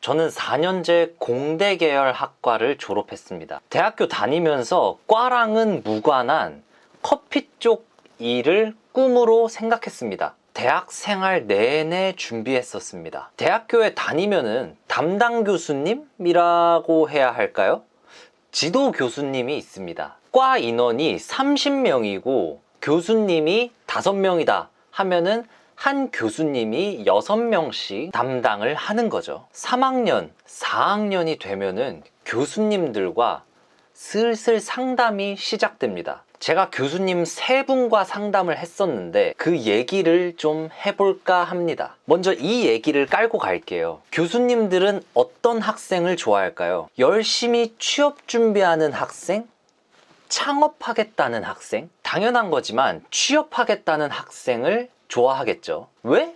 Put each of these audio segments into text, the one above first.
저는 4년제 공대 계열 학과를 졸업했습니다. 대학교 다니면서 과랑은 무관한 커피 쪽 일을 꿈으로 생각했습니다. 대학 생활 내내 준비했었습니다. 대학교에 다니면은 담당 교수님이라고 해야 할까요? 지도 교수님이 있습니다. 과 인원이 30명이고 교수님이 5명이다 하면은 한 교수님이 6명씩 담당을 하는 거죠. 3학년, 4학년이 되면은 교수님들과 슬슬 상담이 시작됩니다. 제가 교수님 3분과 상담을 했었는데 그 얘기를 좀 해볼까 합니다. 먼저 이 얘기를 깔고 갈게요. 교수님들은 어떤 학생을 좋아할까요? 열심히 취업 준비하는 학생? 창업하겠다는 학생? 당연한 거지만 취업하겠다는 학생을 좋아하겠죠. 왜?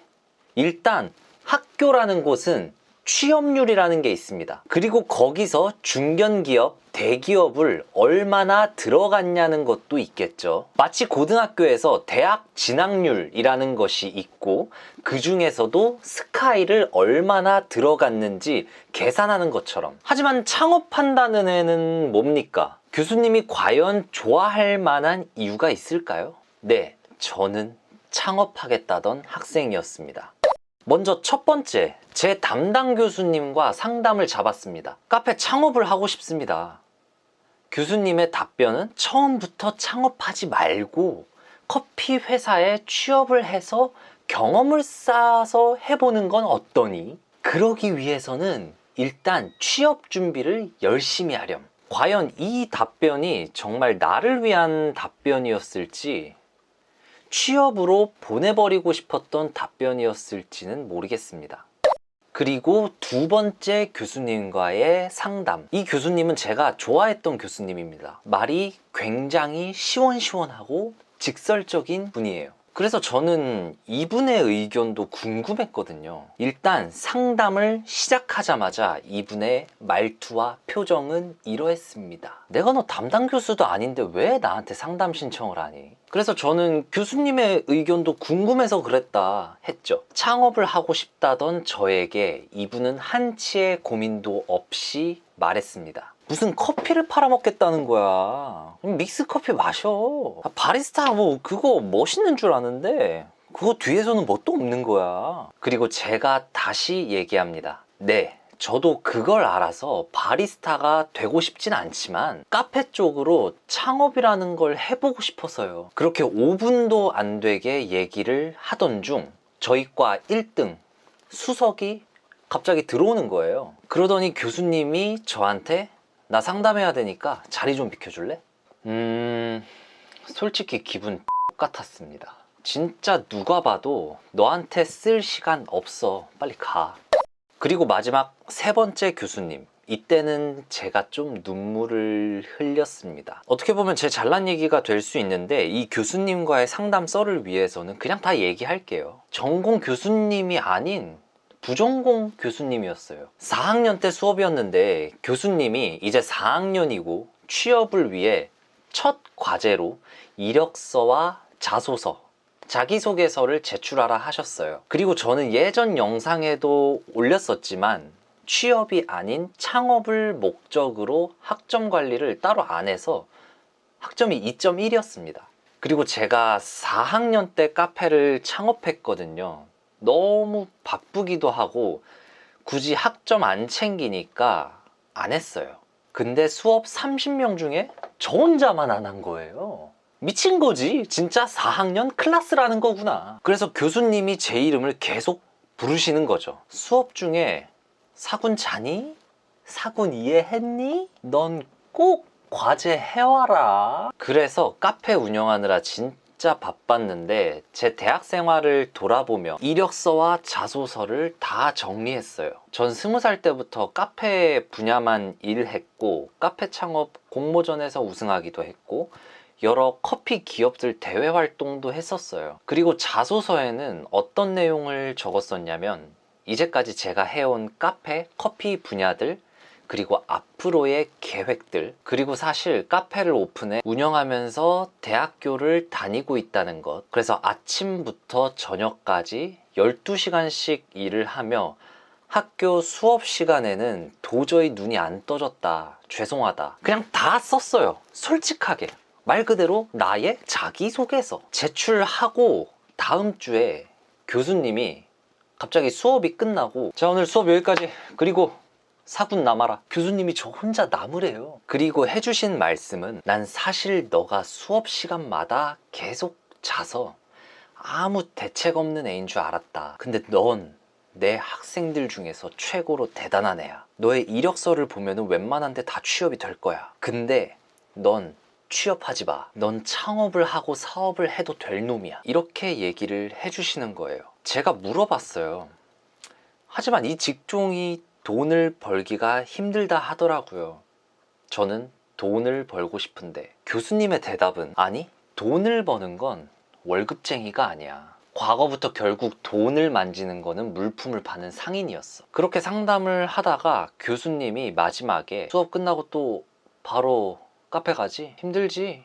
일단 학교라는 곳은 취업률이라는 게 있습니다. 그리고 거기서 중견기업, 대기업을 얼마나 들어갔냐는 것도 있겠죠. 마치 고등학교에서 대학 진학률이라는 것이 있고 그 중에서도 스카이를 얼마나 들어갔는지 계산하는 것처럼. 하지만 창업한다는 애는 뭡니까? 교수님이 과연 좋아할 만한 이유가 있을까요? 네, 저는 창업하겠다던 학생이었습니다. 먼저 첫 번째, 제 담당 교수님과 상담을 잡았습니다. 카페 창업을 하고 싶습니다. 교수님의 답변은 처음부터 창업하지 말고 커피 회사에 취업을 해서 경험을 쌓아서 해보는 건 어떠니? 그러기 위해서는 일단 취업 준비를 열심히 하렴. 과연 이 답변이 정말 나를 위한 답변이었을지, 취업으로 보내버리고 싶었던 답변이었을지는 모르겠습니다. 그리고 두 번째 교수님과의 상담. 이 교수님은 제가 좋아했던 교수님입니다. 말이 굉장히 시원시원하고 직설적인 분이에요. 그래서 저는 이분의 의견도 궁금했거든요. 일단 상담을 시작하자마자 이분의 말투와 표정은 이러했습니다. 내가 너 담당 교수도 아닌데 왜 나한테 상담 신청을 하니? 그래서 저는 교수님의 의견도 궁금해서 그랬다 했죠. 창업을 하고 싶다던 저에게 이분은 한치의 고민도 없이 말했습니다. 무슨 커피를 팔아먹겠다는 거야. 믹스 커피 마셔. 바리스타 뭐 그거 멋있는 줄 아는데 그거 뒤에서는 뭣도 없는 거야. 그리고 제가 다시 얘기합니다. 네, 저도 그걸 알아서 바리스타가 되고 싶진 않지만 카페 쪽으로 창업이라는 걸 해보고 싶어서요. 그렇게 5분도 안 되게 얘기를 하던 중 저희 과 1등 수석이 갑자기 들어오는 거예요. 그러더니 교수님이 저한테 나 상담해야 되니까 자리 좀 비켜줄래? 솔직히 기분 같았습니다. 진짜 누가 봐도 너한테 쓸 시간 없어. 빨리 가. 그리고 마지막 세 번째 교수님. 이때는 제가 좀 눈물을 흘렸습니다. 어떻게 보면 제 잘난 얘기가 될 수 있는데 이 교수님과의 상담 썰을 위해서는 그냥 다 얘기할게요. 전공 교수님이 아닌 부전공 교수님이었어요. 4학년 때 수업이었는데 교수님이 이제 4학년이고 취업을 위해 첫 과제로 이력서와 자소서, 자기소개서를 제출하라 하셨어요. 그리고 저는 예전 영상에도 올렸었지만 취업이 아닌 창업을 목적으로 학점 관리를 따로 안 해서 학점이 2.1이었습니다. 그리고 제가 4학년 때 카페를 창업했거든요. 너무 바쁘기도 하고 굳이 학점 안 챙기니까 안 했어요. 근데 수업 30명 중에 저 혼자만 안 한 거예요. 미친 거지. 진짜 4학년 클래스라는 거구나. 그래서 교수님이 제 이름을 계속 부르시는 거죠. 수업 중에 사군 자니? 사군 이해했니? 넌 꼭 과제 해와라. 그래서 카페 운영하느라 진짜 바빴는데 제 대학 생활을 돌아보며 이력서와 자소서를 다 정리했어요. 전 20살 때부터 카페 분야만 일했고 카페 창업 공모전에서 우승하기도 했고 여러 커피 기업들 대회 활동도 했었어요. 그리고 자소서에는 어떤 내용을 적었었냐면 이제까지 제가 해온 카페, 커피 분야들, 그리고 앞으로의 계획들, 그리고 사실 카페를 오픈해 운영하면서 대학교를 다니고 있다는 것. 그래서 아침부터 저녁까지 12시간씩 일을 하며 학교 수업 시간에는 도저히 눈이 안 떠졌다, 죄송하다, 그냥 다 썼어요. 솔직하게. 말 그대로 나의 자기소개서. 제출하고 다음 주에 교수님이 갑자기 수업이 끝나고, 자, 오늘 수업 여기까지, 그리고 사군 남아라. 교수님이 저 혼자 남으래요. 그리고 해주신 말씀은, 난 사실 너가 수업 시간마다 계속 자서 아무 대책 없는 애인 줄 알았다. 근데 넌 내 학생들 중에서 최고로 대단한 애야. 너의 이력서를 보면은 웬만한 데 다 취업이 될 거야. 근데 넌 취업하지 마. 넌 창업을 하고 사업을 해도 될 놈이야. 이렇게 얘기를 해주시는 거예요. 제가 물어봤어요. 하지만 이 직종이 돈을 벌기가 힘들다 하더라고요. 저는 돈을 벌고 싶은데. 교수님의 대답은, 아니, 돈을 버는 건 월급쟁이가 아니야. 과거부터 결국 돈을 만지는 거는 물품을 파는 상인이었어. 그렇게 상담을 하다가 교수님이 마지막에, 수업 끝나고 또 바로 카페 가지? 힘들지?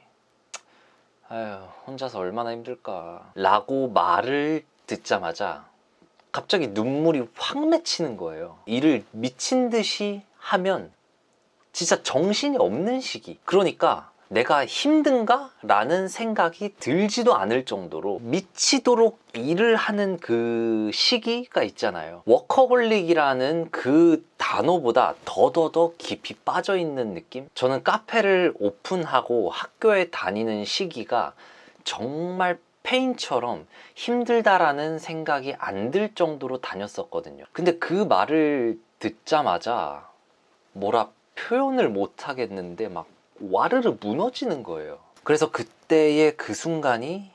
아휴, 혼자서 얼마나 힘들까 라고 말을 듣자마자 갑자기 눈물이 확 맺히는 거예요. 일을 미친 듯이 하면 진짜 정신이 없는 시기. 그러니까 내가 힘든가? 라는 생각이 들지도 않을 정도로 미치도록 일을 하는 그 시기가 있잖아요. 워커홀릭이라는 그 단어보다 더더더 깊이 빠져있는 느낌? 저는 카페를 오픈하고 학교에 다니는 시기가 정말 페인처럼 힘들다라는 생각이 안 들 정도로 다녔었거든요. 근데 그 말을 듣자마자 뭐라 표현을 못 하겠는데 막 와르르 무너지는 거예요. 그래서 그때의 그 순간이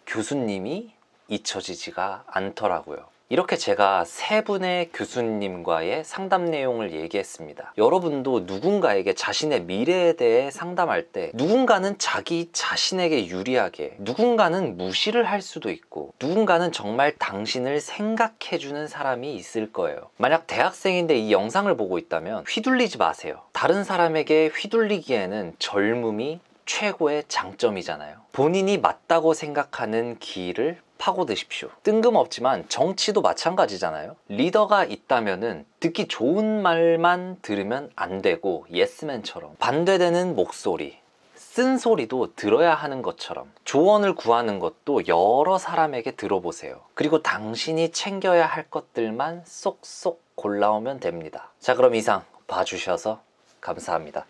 교수님이 잊혀지지가 않더라고요. 이렇게 제가 세 분의 교수님과의 상담 내용을 얘기했습니다. 여러분도 누군가에게 자신의 미래에 대해 상담할 때 누군가는 자기 자신에게 유리하게, 누군가는 무시를 할 수도 있고, 누군가는 정말 당신을 생각해주는 사람이 있을 거예요. 만약 대학생인데 이 영상을 보고 있다면 휘둘리지 마세요. 다른 사람에게 휘둘리기에는 젊음이 최고의 장점이잖아요. 본인이 맞다고 생각하는 길을 파고드십시오. 뜬금없지만 정치도 마찬가지잖아요. 리더가 있다면은 듣기 좋은 말만 들으면 안 되고, 예스맨처럼 반대되는 목소리, 쓴소리도 들어야 하는 것처럼 조언을 구하는 것도 여러 사람에게 들어보세요. 그리고 당신이 챙겨야 할 것들만 쏙쏙 골라오면 됩니다. 자, 그럼 이상 봐주셔서 감사합니다.